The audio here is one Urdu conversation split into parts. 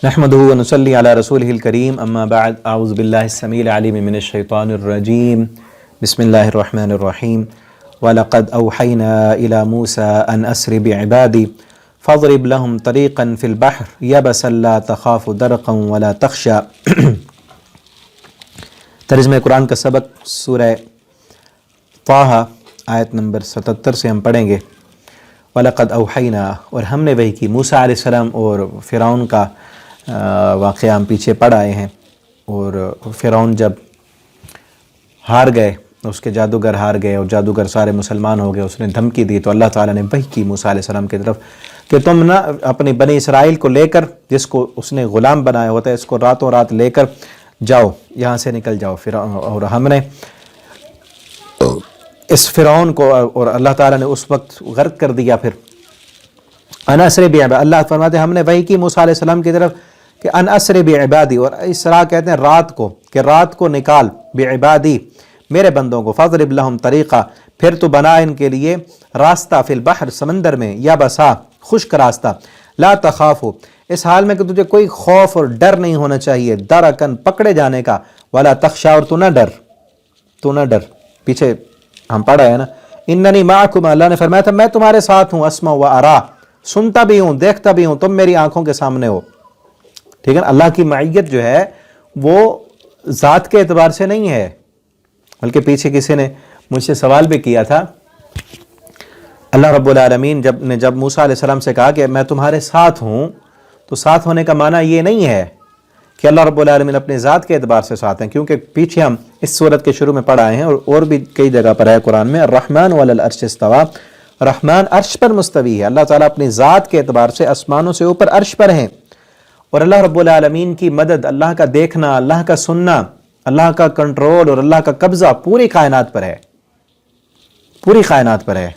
نحمده ونصلي على رسوله الكريم اما بعد اعوذ بالله السميع العليم من الشيطان الرجيم بسم الله الرحمن الرحيم ولقد اوحينا الى موسى ان اسر بعبادي فاضرب لهم طريقا في البحر يبسا لا تخاف درقا ولا تخشى۔ ترجمہ قرآن کا سبق سورہ طٰہٰ آیت نمبر 77 سے ہم پڑھیں گے۔ وَلَقَدْ أَوْحَيْنَا، اور ہم نے وحی کی۔ موسیٰ علیہ السلام اور فرعون کا واقعہ ہم پیچھے پڑھ آئے ہیں، اور فرعون جب ہار گئے، اس کے جادوگر ہار گئے اور جادوگر سارے مسلمان ہو گئے، اس نے دھمکی دی تو اللہ تعالیٰ نے وحی کی موسیٰ علیہ السلام کی طرف کہ تم نہ اپنی بنی اسرائیل کو لے کر، جس کو اس نے غلام بنایا ہوتا ہے، اس کو راتوں رات لے کر جاؤ، یہاں سے نکل جاؤ۔ اور ہم نے اس فرعون کو، اور اللہ تعالیٰ نے اس وقت غرق کر دیا۔ پھر ان اسر بعبادی، اللہ فرماتے ہیں ہم نے وحی کی موسیٰ علیہ السلام کی طرف کہ ان اسر بعبادی، اور اسراء کہتے ہیں رات کو، کہ رات کو نکال، بعبادی میرے بندوں کو، فاضرب لہم طریقہ، پھر تو بنا ان کے لیے راستہ، فی البحر سمندر میں، یا بسا خشک راستہ، لا تخافو اس حال میں کہ تجھے کوئی خوف اور ڈر نہیں ہونا چاہیے، درکن پکڑے جانے کا، ولا تخشا اور تو نہ ڈر۔ پیچھے ہم پڑھا ہے نا، اننی معکم، اللہ نے فرمایا تھا میں تمہارے ساتھ ہوں، اسمع و ارا، سنتا بھی ہوں دیکھتا بھی ہوں، تم میری آنکھوں کے سامنے ہو۔ ٹھیک ہے نا، اللہ کی معیت جو ہے وہ ذات کے اعتبار سے نہیں ہے، بلکہ پیچھے کسی نے مجھ سے سوال بھی کیا تھا، اللہ رب العالمین جب موسیٰ علیہ السلام سے کہا کہ میں تمہارے ساتھ ہوں، تو ساتھ ہونے کا معنی یہ نہیں ہے کہ اللہ رب العالمین اپنے ذات کے اعتبار سے ساتھ ہیں، کیونکہ پیچھے ہم اس سورت کے شروع میں پڑھ آئے ہیں، اور بھی کئی جگہ پر ہے قرآن میں، الرحمن علی العرش استویٰ، رحمان عرش پر مستوی ہے۔ اللہ تعالیٰ اپنی ذات کے اعتبار سے آسمانوں سے اوپر عرش پر ہیں، اور اللہ رب العالمین کی مدد، اللہ کا دیکھنا، اللہ کا سننا، اللہ کا کنٹرول اور اللہ کا قبضہ پوری کائنات پر ہے، پوری کائنات پر ہے۔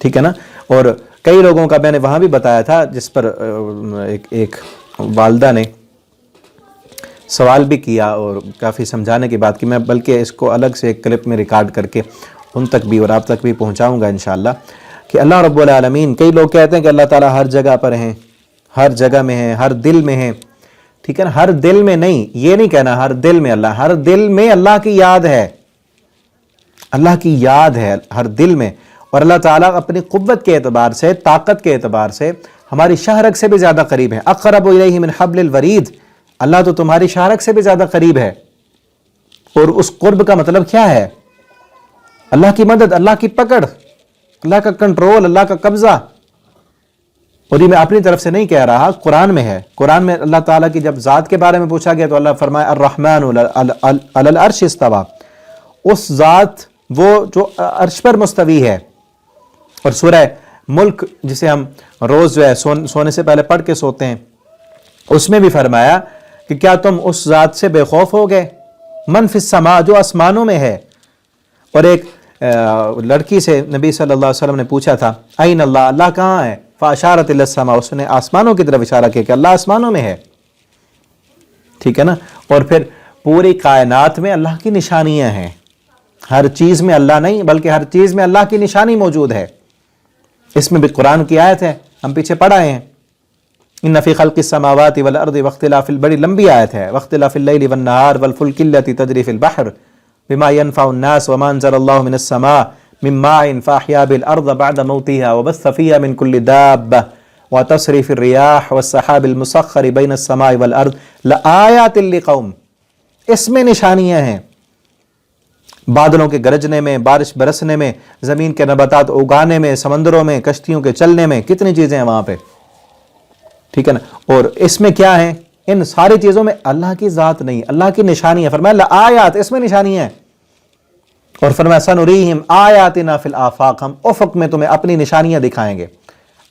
ٹھیک ہے نا، اور کئی لوگوں کا میں نے وہاں بھی بتایا تھا، جس پر ایک والدہ نے سوال بھی کیا اور کافی سمجھانے کی بات کی، میں بلکہ اس کو الگ سے ایک کلپ میں ریکارڈ کر کے ان تک بھی اور آپ تک بھی پہنچاؤں گا انشاءاللہ، کہ اللہ رب العالمین، کئی لوگ کہتے ہیں کہ اللہ تعالیٰ ہر جگہ پر ہیں، ہر جگہ میں ہیں، ہر دل میں ہیں۔ ٹھیک ہے نا، ہر دل میں نہیں، یہ نہیں کہنا ہر دل میں اللہ، ہر دل میں اللہ کی یاد ہے، اللہ کی یاد ہے ہر دل میں۔ اور اللہ تعالیٰ اپنی قوت کے اعتبار سے، طاقت کے اعتبار سے ہماری شہرک سے بھی زیادہ قریب ہے، اقرب الیہ من حبل الورید، اللہ تو تمہاری شہرک سے بھی زیادہ قریب ہے۔ اور اس قرب کا مطلب کیا ہے؟ اللہ کی مدد، اللہ کی پکڑ، اللہ کا کنٹرول، اللہ کا قبضہ۔ اور یہ میں اپنی طرف سے نہیں کہہ رہا، قرآن میں ہے۔ قرآن میں اللہ تعالیٰ کی جب ذات کے بارے میں پوچھا گیا تو اللہ فرمایا الرحمن علی العرش استویٰ، اس ذات وہ جو عرش پر مستوی ہے۔ اور سورہ ملک جسے ہم روز جو ہے سونے سے پہلے پڑھ کے سوتے ہیں، اس میں بھی فرمایا کہ کیا تم اس ذات سے بے خوف ہو گئے، من فی السماء، جو آسمانوں میں ہے۔ اور ایک لڑکی سے نبی صلی اللہ علیہ وسلم نے پوچھا تھا این اللہ، اللہ کہاں ہے؟ فاشارت الی السماء، اس نے آسمانوں کی طرف اشارہ کیا کہ اللہ آسمانوں میں ہے۔ ٹھیک ہے نا، اور پھر پوری کائنات میں اللہ کی نشانیاں ہیں، ہر چیز میں اللہ نہیں بلکہ ہر چیز میں اللہ کی نشانی موجود ہے۔ اس میں بھی قرآن کی آیت ہے، ہم پیچھے پڑھ آئے ہیں، ان فی خلق السماوات والارض واختلاف، بڑی لمبی آیت ہے، واختلاف اللیل والنہار والفلک التی تجری فی البحر بما ينفع الناس وما انزل الله من السماء من ماء فاحيا بالارض بعد موتها وبث فيها من كل دابة وتصريف الرياح والسحاب المسخر بين السماء والارض لآيات لقوم، اس میں نشانیاں ہیں، بادلوں کے گرجنے میں، بارش برسنے میں، زمین کے نباتات اگانے میں، سمندروں میں، کشتیوں کے چلنے میں، کتنی چیزیں ہیں وہاں پہ۔ ٹھیک ہے نا، اور اس میں کیا ہے؟ ان ساری چیزوں میں اللہ کی ذات نہیں، اللہ کی نشانی ہے۔ فرمایا لآیات، اس میں نشانی ہے۔ اور فرمایا سنریہم آیاتنا فی الآفاق، ہم افق میں تمہیں اپنی نشانیاں دکھائیں گے،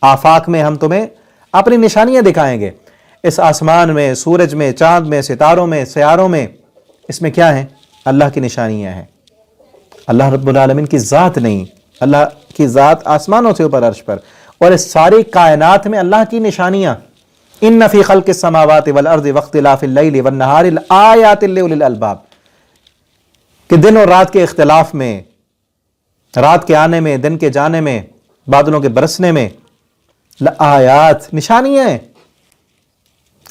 آفاق میں ہم تمہیں اپنی نشانیاں دکھائیں گے۔ اس آسمان میں، سورج میں، چاند میں، ستاروں میں، سیاروں میں، اس میں کیا ہے؟ اللہ کی نشانیاں ہیں، اللہ رب العالمین کی ذات نہیں، اللہ کی ذات آسمانوں سے اوپر عرش پر، اور اس ساری کائنات میں اللہ کی نشانیاں۔ ان فی خلق السماوات والارض واختلاف اللیل والنہار لآیات لأولی الالباب، کہ دن اور رات کے اختلاف میں، رات کے آنے میں، دن کے جانے میں، بادلوں کے برسنے میں، لآیات، نشانیاں ہیں،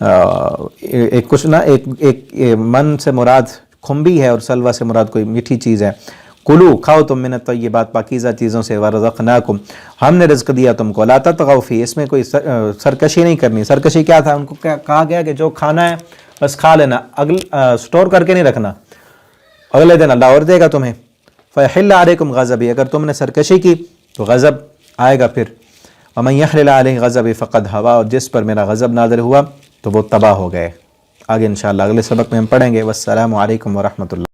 ایک کچھ نہ ایک من سے مراد کھمبی ہے اور سلوہ سے مراد کوئی میٹھی چیز ہے. کلو کھاؤ تم من الطیبات پاکیزہ چیزوں سے، ورزقناکم ہم نے رزق دیا تم کو، لا تطغوا فی اس میں کوئی سرکشی نہیں کرنی. سرکشی کیا تھا؟ ان کو کہا گیا کہ جو کھانا ہے بس کھا لینا، سٹور کر کے نہیں رکھنا، اگلے دن اللہ اور دے گا تمہیں. فیحل علیکم غضبی اگر تم نے سرکشی کی تو غضب آئے گا پھر. ومن یحلل علیہ غضبی فقد ہوا اور جس پر میرا غضب نازل ہوا تو وہ تباہ ہو گئے. آگے انشاءاللہ اگلے سبق میں ہم پڑھیں گے. والسلام علیکم ورحمۃ اللہ.